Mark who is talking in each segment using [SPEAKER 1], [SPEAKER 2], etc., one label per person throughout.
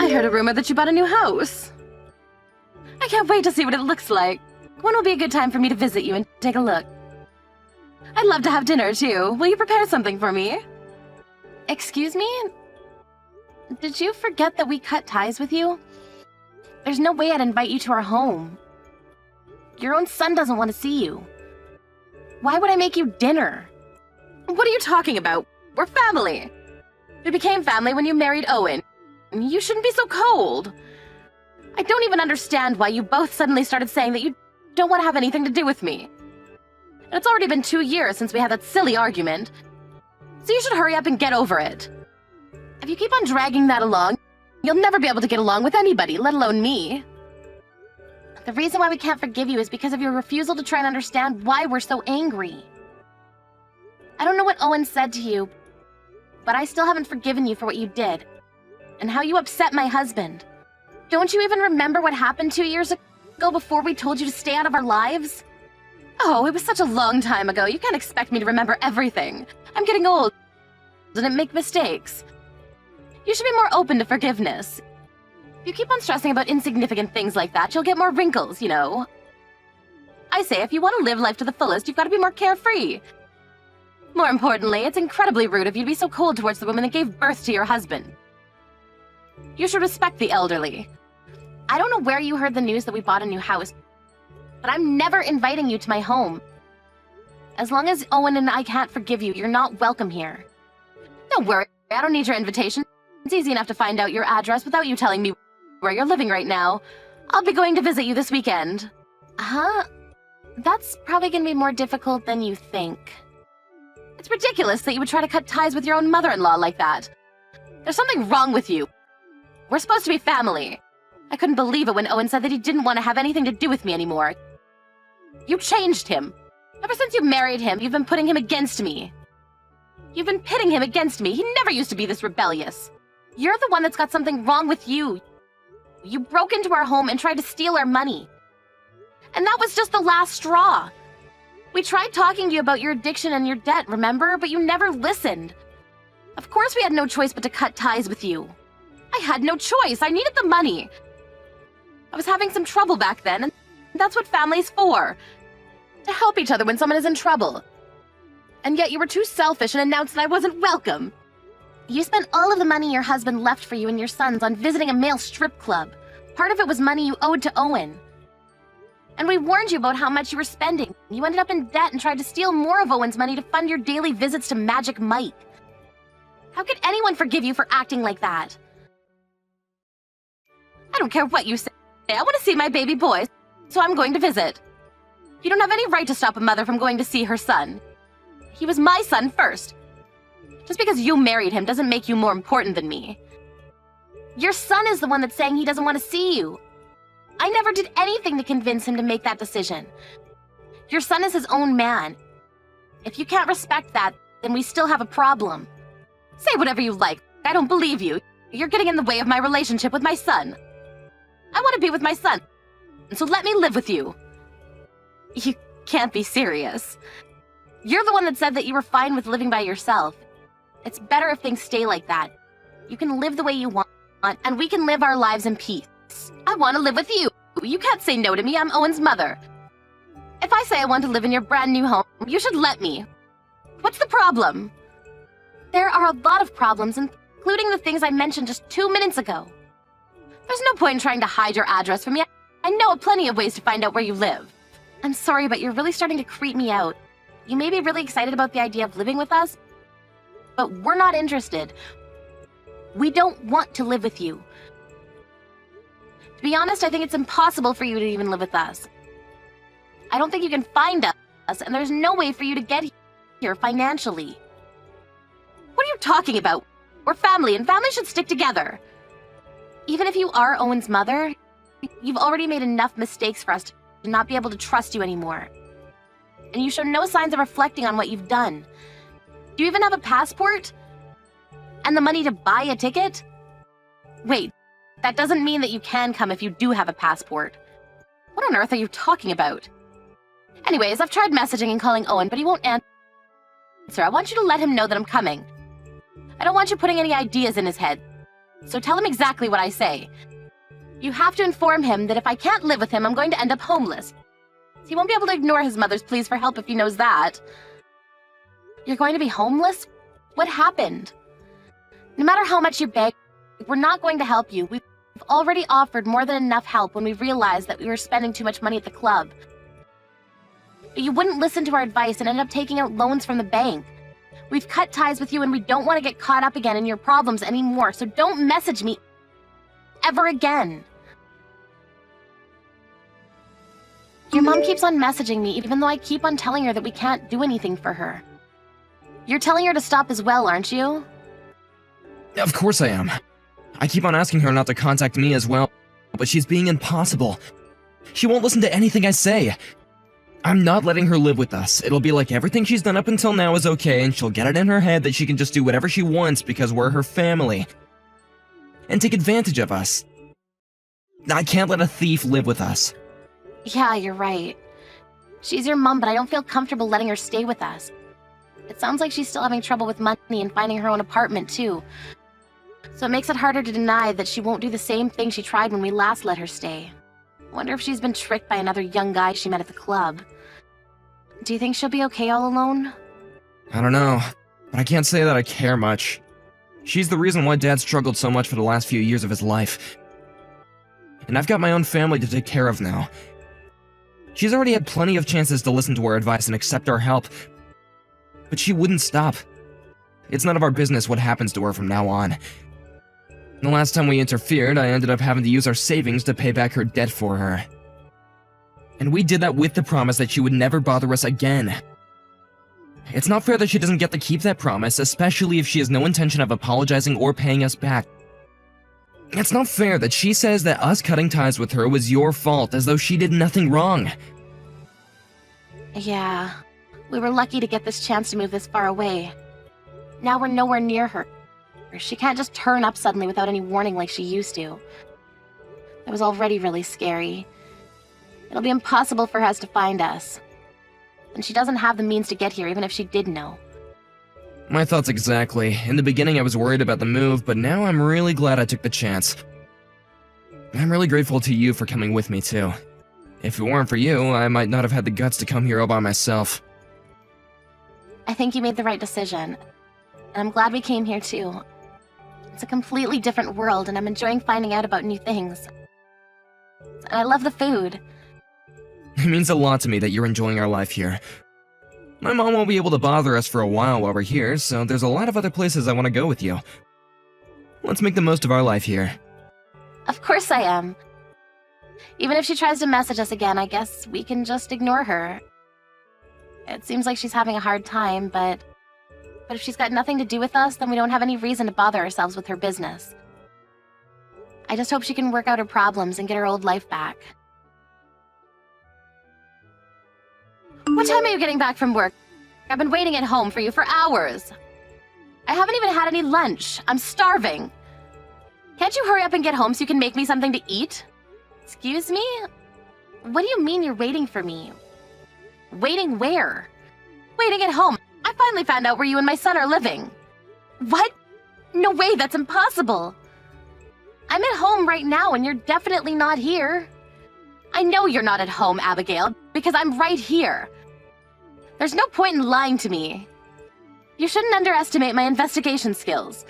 [SPEAKER 1] I heard a rumor that you bought a new house. I can't wait to see what it looks like. When will be a good time for me to visit you and take a look? I'd love to have dinner, too. Will you prepare something for me? Excuse me? Did you forget that we cut ties with you? There's no way I'd invite you to our home. Your own son doesn't want to see you. Why would I make you dinner? What are you talking about? We're family. We became family when you married Owen. You shouldn't be so cold. I don't even understand why you both suddenly started saying that you don't want to have anything to do with me. And it's already been 2 years since we had that silly argument. So you should hurry up and get over it. If you keep on dragging that along, you'll never be able to get along with anybody, let alone me. The reason why we can't forgive you is because of your refusal to try and understand why we're so angry. I don't know what Owen said to you, but I still haven't forgiven you for what you did, and how you upset my husband. Don't you even remember what happened 2 years ago before we told you to stay out of our lives? Oh, it was such a long time ago. You can't expect me to remember everything. I'm getting old, and I make mistakes. You should be more open to forgiveness. If you keep on stressing about insignificant things like that, you'll get more wrinkles, you know. I say, if you want to live life to the fullest, you've got to be more carefree. More importantly, it's incredibly rude of you to be so cold towards the woman that gave birth to your husband. You should respect the elderly. I don't know where you heard the news that we bought a new house, but I'm never inviting you to my home. As long as Owen and I can't forgive you, you're not welcome here. Don't worry, I don't need your invitation. It's easy enough to find out your address without you telling me where you're living right now. I'll be going to visit you this weekend. Huh? That's probably gonna be more difficult than you think. It's ridiculous that you would try to cut ties with your own mother-in-law like that. There's something wrong with you. We're supposed to be family. I couldn't believe it when Owen said that he didn't want to have anything to do with me anymore. You changed him. Ever since you married him, you've been putting him against me. You've been pitting him against me. He never used to be this rebellious. You're the one that's got something wrong with you. You broke into our home and tried to steal our money. And that was just the last straw. We tried talking to you about your addiction and your debt, remember? But you never listened. Of course we had no choice but to cut ties with you. I had no choice. I needed the money. I was having some trouble back then, and that's what family's for. To help each other when someone is in trouble. And yet you were too selfish and announced that I wasn't welcome. You spent all of the money your husband left for you and your sons on visiting a male strip club. Part of it was money you owed to Owen. And we warned you about how much you were spending. You ended up in debt and tried to steal more of Owen's money to fund your daily visits to Magic Mike. How could anyone forgive you for acting like that? I don't care what you say. I want to see my baby boy, so I'm going to visit. You don't have any right to stop a mother from going to see her son. He was my son first. Just because you married him doesn't make you more important than me. Your son is the one that's saying he doesn't want to see you. I never did anything to convince him to make that decision. Your son is his own man. If you can't respect that, then we still have a problem. Say whatever you like. I don't believe you. You're getting in the way of my relationship with my son. I want to be with my son, so let me live with you. You can't be serious. You're the one that said that you were fine with living by yourself. It's better if things stay like that. You can live the way you want, and we can live our lives in peace. I want to live with you. You can't say no to me. I'm Owen's mother. If I say I want to live in your brand new home, you should let me. What's the problem? There are a lot of problems, including the things I mentioned just 2 minutes ago. There's no point in trying to hide your address from me. I know of plenty of ways to find out where you live. I'm sorry, but you're really starting to creep me out. You may be really excited about the idea of living with us, but we're not interested. We don't want to live with you. To be honest, I think it's impossible for you to even live with us. I don't think you can find us, and there's no way for you to get here financially. What are you talking about? We're family, and family should stick together. Even if you are Owen's mother, you've already made enough mistakes for us to not be able to trust you anymore. And you show no signs of reflecting on what you've done. Do you even have a passport? And the money to buy a ticket? Wait, that doesn't mean that you can come if you do have a passport. What on earth are you talking about? Anyways, I've tried messaging and calling Owen, but he won't answer. I want you to let him know that I'm coming. I don't want you putting any ideas in his head. so tell him exactly what I say. You have to inform him that if I can't live with him, I'm going to end up homeless. He won't be able to ignore his mother's pleas for help if he knows that. You're going to be homeless? What happened? No matter how much you beg, we're not going to help you. We've already offered more than enough help when we realized that we were spending too much money at the club. But you wouldn't listen to our advice and ended up taking out loans from the bank. We've cut ties with you and we don't want to get caught up again in your problems anymore, so don't message me ever again. Your mom keeps on messaging me even though I keep on telling her that we can't do anything for her. You're telling her to stop as well, aren't you?
[SPEAKER 2] Of course I am. I keep on asking her not to contact me as well, but she's being impossible. She won't listen to anything I say. I'm not letting her live with us. It'll be like everything she's done up until now is okay, and she'll get it in her head that she can just do whatever she wants because we're her family. And take advantage of us. I can't let a thief live with us.
[SPEAKER 1] Yeah, you're right. She's your mom, but I don't feel comfortable letting her stay with us. It sounds like she's still having trouble with money and finding her own apartment, too. So it makes it harder to deny that she won't do the same thing she tried when we last let her stay. Wonder if she's been tricked by another young guy she met at the club. Do you think she'll be okay all alone?
[SPEAKER 2] I don't know, but I can't say that I care much. She's the reason why Dad struggled so much for the last few years of his life. And I've got my own family to take care of now. She's already had plenty of chances to listen to our advice and accept our help, but she wouldn't stop. It's none of our business what happens to her from now on. The last time we interfered, I ended up having to use our savings to pay back her debt for her. And we did that with the promise that she would never bother us again. It's not fair that she doesn't get to keep that promise, especially if she has no intention of apologizing or paying us back. It's not fair that she says that us cutting ties with her was your fault, as though she did nothing wrong.
[SPEAKER 1] Yeah, we were lucky to get this chance to move this far away. Now we're nowhere near her. She can't just turn up suddenly without any warning like she used to. It was already really scary. It'll be impossible for us to find us. And she doesn't have the means to get here, even if she did know.
[SPEAKER 2] My thoughts exactly. In the beginning I was worried about the move, but now I'm really glad I took the chance. I'm really grateful to you for coming with me too. If it weren't for you, I might not have had the guts to come here all by myself.
[SPEAKER 1] I think you made the right decision. And I'm glad we came here too. It's a completely different world, and I'm enjoying finding out about new things. And I love the food.
[SPEAKER 2] It means a lot to me that you're enjoying our life here. My mom won't be able to bother us for a while we're here, so there's a lot of other places I want to go with you. Let's make the most of our life here.
[SPEAKER 1] Of course I am. Even if she tries to message us again, I guess we can just ignore her. It seems like she's having a hard time, but if she's got nothing to do with us, then we don't have any reason to bother ourselves with her business. I just hope she can work out her problems and get her old life back. What time are you getting back from work? I've been waiting at home for you for hours. I haven't even had any lunch. I'm starving. Can't you hurry up and get home so you can make me something to eat? Excuse me? What do you mean you're waiting for me? Waiting where? Waiting at home. I finally found out where you and my son are living. What? No way, that's impossible. I'm at home right now and you're definitely not here. I know you're not at home, Abigail, because I'm right here. There's no point in lying to me. You shouldn't underestimate my investigation skills.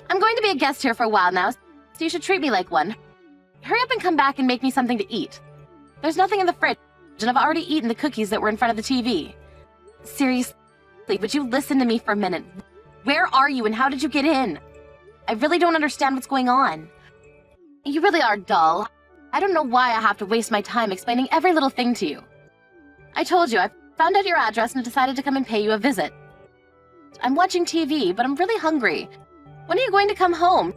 [SPEAKER 1] I'm going to be a guest here for a while now, so you should treat me like one. Hurry up and come back and make me something to eat. There's nothing in the fridge, and I've already eaten the cookies that were in front of the TV. Seriously, would you listen to me for a minute? Where are you and how did you get in? I really don't understand what's going on. You really are dull. I don't know why I have to waste my time explaining every little thing to you. I told you, I found out your address and decided to come and pay you a visit. I'm watching TV, but I'm really hungry. When are you going to come home?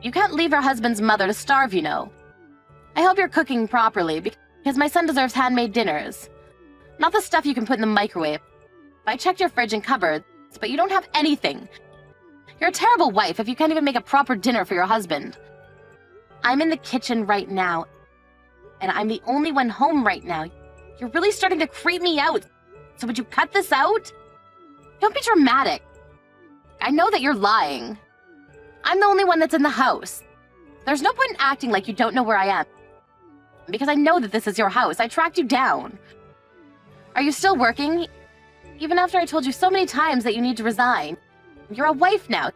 [SPEAKER 1] You can't leave your husband's mother to starve, you know. I hope you're cooking properly, because my son deserves handmade dinners. Not the stuff you can put in the microwave. I checked your fridge and cupboards, but you don't have anything. You're a terrible wife if you can't even make a proper dinner for your husband. I'm in the kitchen right now, and I'm the only one home right now. You're really starting to creep me out. So would you cut this out? Don't be dramatic. I know that you're lying. I'm the only one that's in the house. There's no point in acting like you don't know where I am. Because I know that this is your house. I tracked you down. Are you still working? Even after I told you so many times that you need to resign. You're a wife now,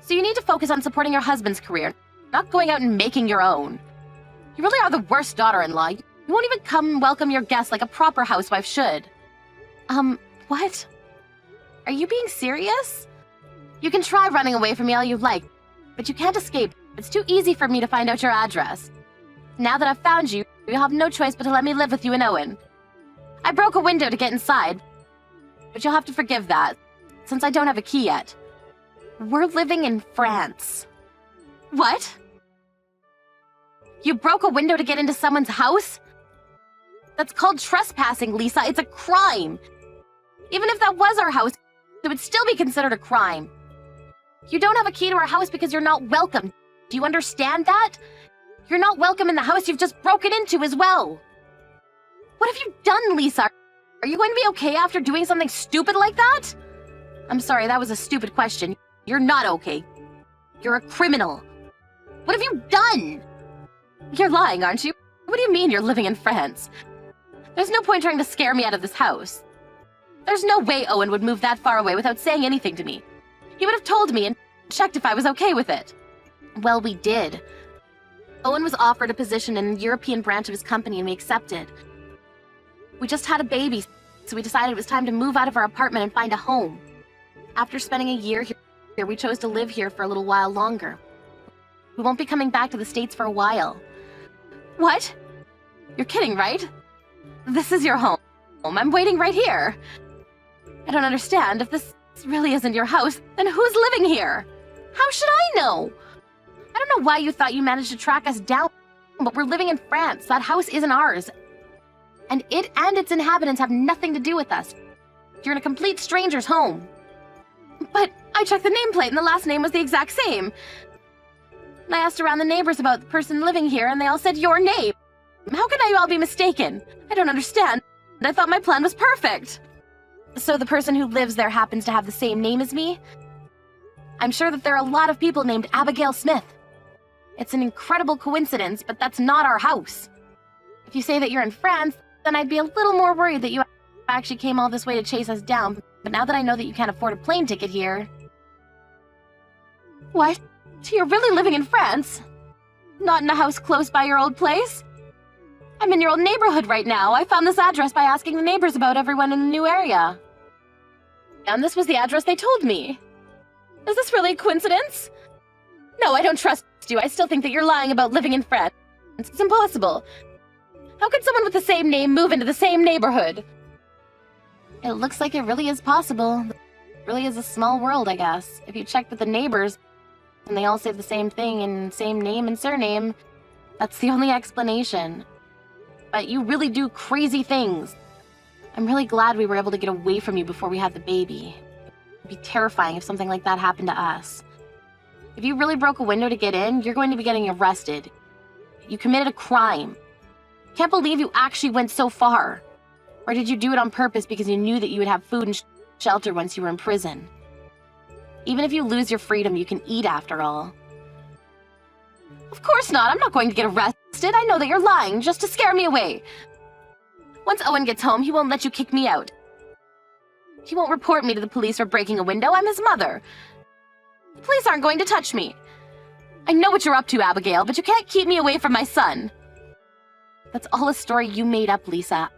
[SPEAKER 1] so you need to focus on supporting your husband's career, not going out and making your own. You really are the worst daughter-in-law. You won't even come and welcome your guests like a proper housewife should. What? Are you being serious? You can try running away from me all you like, but you can't escape. It's too easy for me to find out your address. Now that I've found you, you'll have no choice but to let me live with you and Owen. I broke a window to get inside, but you'll have to forgive that, since I don't have a key yet. We're living in France. What? You broke a window to get into someone's house? That's called trespassing, Lisa. It's a crime. Even if that was our house, it would still be considered a crime. You don't have a key to our house because you're not welcome. Do you understand that? You're not welcome in the house you've just broken into as well. What have you done, Lisa? Are you going to be okay after doing something stupid like that? I'm sorry, that was a stupid question. You're not okay. You're a criminal. What have you done? You're lying, aren't you? What do you mean you're living in France? There's no point trying to scare me out of this house. There's no way Owen would move that far away without saying anything to me. He would have told me and checked if I was okay with it. Well, we did. Owen was offered a position in the European branch of his company and we accepted. We just had a baby, so we decided it was time to move out of our apartment and find a home. After spending a year here, we chose to live here for a little while longer. We won't be coming back to the States for a while. What? You're kidding, right? This is your home. I'm waiting right here. I don't understand. If this really isn't your house, then who's living here? How should I know? I don't know why you thought you managed to track us down, but we're living in France. That house isn't ours. And it and its inhabitants have nothing to do with us. You're in a complete stranger's home. But I checked the nameplate and the last name was the exact same. And I asked around the neighbors about the person living here and they all said your name. How can I all be mistaken? I don't understand. I thought my plan was perfect. So the person who lives there happens to have the same name as me? I'm sure that there are a lot of people named Abigail Smith. It's an incredible coincidence, but that's not our house. If you say that you're in France, then I'd be a little more worried that you actually came all this way to chase us down. But now that I know that you can't afford a plane ticket here... What? You're really living in France? Not in a house close by your old place? I'm in your old neighborhood right now. I found this address by asking the neighbors about everyone in the new area. And this was the address they told me. Is this really a coincidence? No, I don't trust you. I still think that you're lying about living in France. It's impossible. How could someone with the same name move into the same neighborhood? It looks like it really is possible. It really is a small world, I guess. If you check with the neighbors, and they all say the same thing and same name and surname, that's the only explanation. But you really do crazy things. I'm really glad we were able to get away from you before we had the baby. It'd be terrifying if something like that happened to us. If you really broke a window to get in, you're going to be getting arrested. You committed a crime. Can't believe you actually went so far. Or did you do it on purpose because you knew that you would have food and shelter once you were in prison? Even if you lose your freedom, you can eat after all. Of course not. I'm not going to get arrested. I know that you're lying just to scare me away. Once Owen gets home, he won't let you kick me out. He won't report me to the police for breaking a window. I'm his mother. The police aren't going to touch me. I know what you're up to, Abigail, but you can't keep me away from my son. That's all a story you made up, Lisa.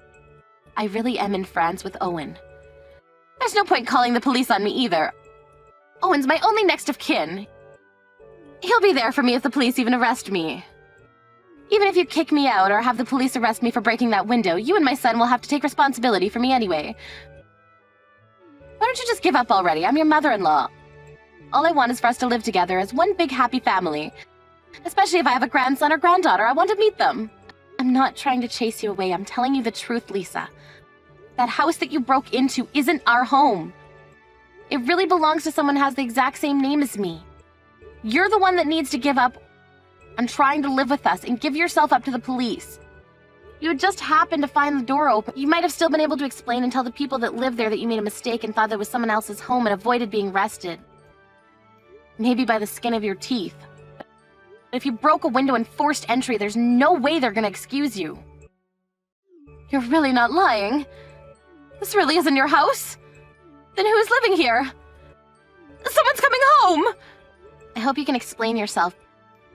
[SPEAKER 1] I really am in France with Owen. There's no point calling the police on me either. Owen's my only next of kin. He'll be there for me if the police even arrest me. Even if you kick me out or have the police arrest me for breaking that window, you and my son will have to take responsibility for me anyway. Why don't you just give up already? I'm your mother-in-law. All I want is for us to live together as one big happy family. Especially if I have a grandson or granddaughter, I want to meet them. I'm not trying to chase you away. I'm telling you the truth, Lisa. That house that you broke into isn't our home. It really belongs to someone who has the exact same name as me. You're the one that needs to give up on trying to live with us and give yourself up to the police. You had just happened to find the door open. You might have still been able to explain and tell the people that live there that you made a mistake and thought that was someone else's home and avoided being arrested. Maybe by the skin of your teeth. But if you broke a window and forced entry, there's no way they're gonna excuse you. You're really not lying. This really isn't your house? Then who's living here? Someone's coming home! I hope you can explain yourself,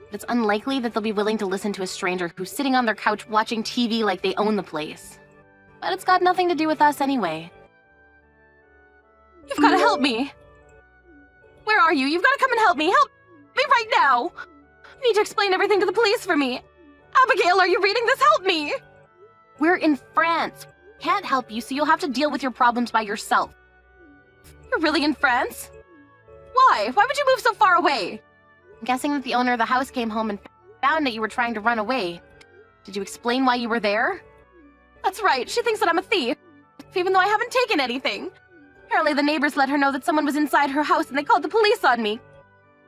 [SPEAKER 1] but it's unlikely that they'll be willing to listen to a stranger who's sitting on their couch watching TV like they own the place. But it's got nothing to do with us anyway. You've gotta help me! Where are you? You've gotta come and help me! Help me right now! You need to explain everything to the police for me! Abigail, are you reading this? Help me! We're in France. Can't help you, so you'll have to deal with your problems by yourself. You're really in France? Why? Why would you move so far away? I'm guessing that the owner of the house came home and found that you were trying to run away. Did you explain why you were there? That's right, she thinks that I'm a thief, even though I haven't taken anything. Apparently the neighbors let her know that someone was inside her house and they called the police on me.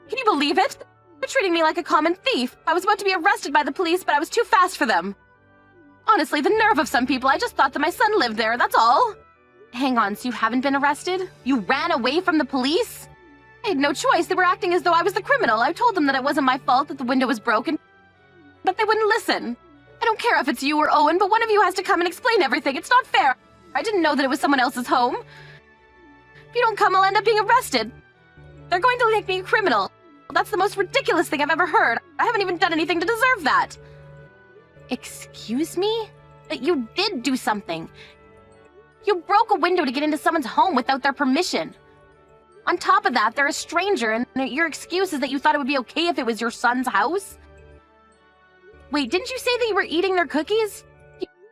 [SPEAKER 1] Can you believe it? They're treating me like a common thief. I was about to be arrested by the police, but I was too fast for them. Honestly, the nerve of some people. I just thought that my son lived there, that's all. Hang on, so you haven't been arrested? You ran away from the police? I had no choice. They were acting as though I was the criminal. I told them that it wasn't my fault that the window was broken, but they wouldn't listen. I don't care if it's you or Owen, but one of you has to come and explain everything. It's not fair. I didn't know that it was someone else's home. If you don't come, I'll end up being arrested. They're going to make me a criminal. That's the most ridiculous thing I've ever heard. I haven't even done anything to deserve that. Excuse me? But you did do something. You broke a window to get into someone's home without their permission. On top of that, they're a stranger, and your excuse is that you thought it would be okay if it was your son's house? Wait, didn't you say that you were eating their cookies?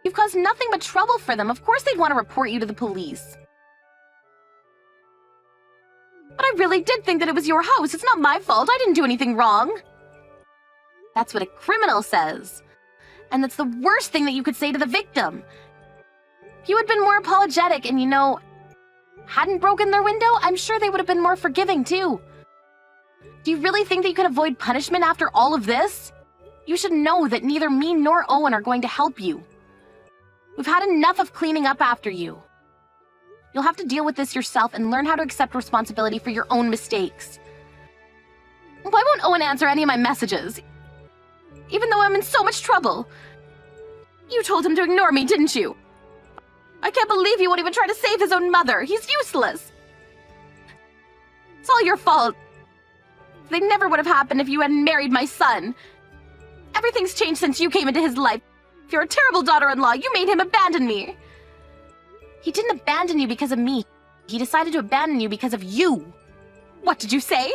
[SPEAKER 1] You've caused nothing but trouble for them. Of course they'd want to report you to the police. But I really did think that it was your house. It's not my fault. I didn't do anything wrong. That's what a criminal says. And that's the worst thing that you could say to the victim. If you had been more apologetic and, hadn't broken their window, I'm sure they would have been more forgiving, too. Do you really think that you can avoid punishment after all of this? You should know that neither me nor Owen are going to help you. We've had enough of cleaning up after you. You'll have to deal with this yourself and learn how to accept responsibility for your own mistakes. Why won't Owen answer any of my messages? Even though I'm in so much trouble. You told him to ignore me, didn't you? I can't believe he won't even try to save his own mother. He's useless. It's all your fault. They never would have happened if you hadn't married my son. Everything's changed since you came into his life. You're a terrible daughter-in-law. You made him abandon me. He didn't abandon you because of me. He decided to abandon you because of you. What did you say?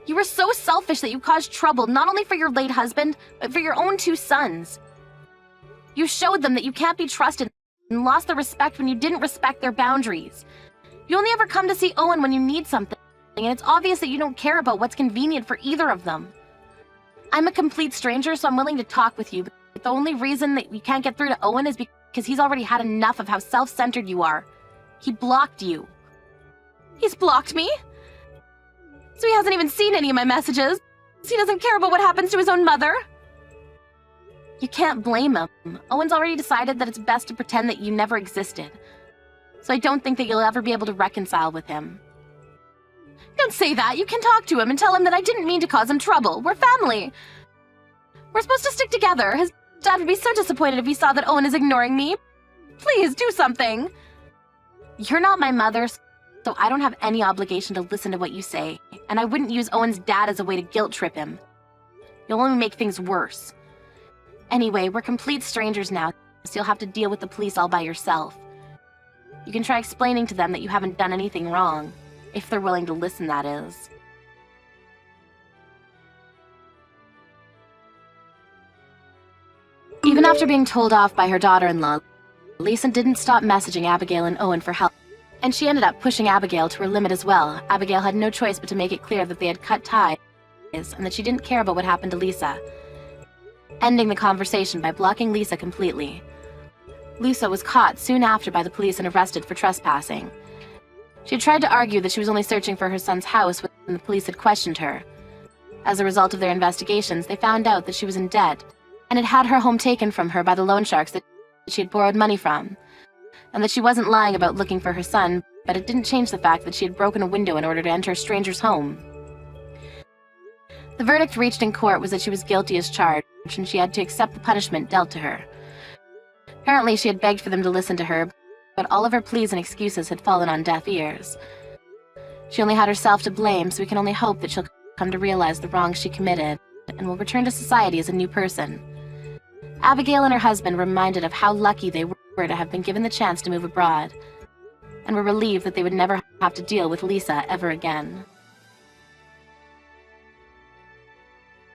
[SPEAKER 1] You were so selfish that you caused trouble not only for your late husband, but for your own 2 sons. You showed them that you can't be trusted and lost their respect when you didn't respect their boundaries. You only ever come to see Owen when you need something, and it's obvious that you don't care about what's convenient for either of them. I'm a complete stranger, so I'm willing to talk with you, but the only reason that you can't get through to Owen is because he's already had enough of how self-centered you are. He blocked you. He's blocked me? So he hasn't even seen any of my messages? So he doesn't care about what happens to his own mother? You can't blame him. Owen's already decided that it's best to pretend that you never existed. So I don't think that you'll ever be able to reconcile with him. Don't say that. You can talk to him and tell him that I didn't mean to cause him trouble. We're family. We're supposed to stick together. His dad would be so disappointed if he saw that Owen is ignoring me. Please, do something. You're not my mother, so I don't have any obligation to listen to what you say. And I wouldn't use Owen's dad as a way to guilt-trip him. You'll only make things worse. Anyway, we're complete strangers now, so you'll have to deal with the police all by yourself. You can try explaining to them that you haven't done anything wrong. If they're willing to listen, that is. Even after being told off by her daughter-in-law, Lisa didn't stop messaging Abigail and Owen for help. And she ended up pushing Abigail to her limit as well. Abigail had no choice but to make it clear that they had cut ties, and that she didn't care about what happened to Lisa, ending the conversation by blocking Lisa completely. Lisa was caught soon after by the police and arrested for trespassing. She tried to argue that she was only searching for her son's house when the police had questioned her. As a result of their investigations, they found out that she was in debt and had her home taken from her by the loan sharks that she had borrowed money from, and that she wasn't lying about looking for her son, but it didn't change the fact that she had broken a window in order to enter a stranger's home. The verdict reached in court was that she was guilty as charged, and she had to accept the punishment dealt to her. Apparently, she had begged for them to listen to her, but all of her pleas and excuses had fallen on deaf ears. She only had herself to blame, so we can only hope that she'll come to realize the wrongs she committed and will return to society as a new person. Abigail and her husband were reminded of how lucky they were to have been given the chance to move abroad, and were relieved that they would never have to deal with Lisa ever again.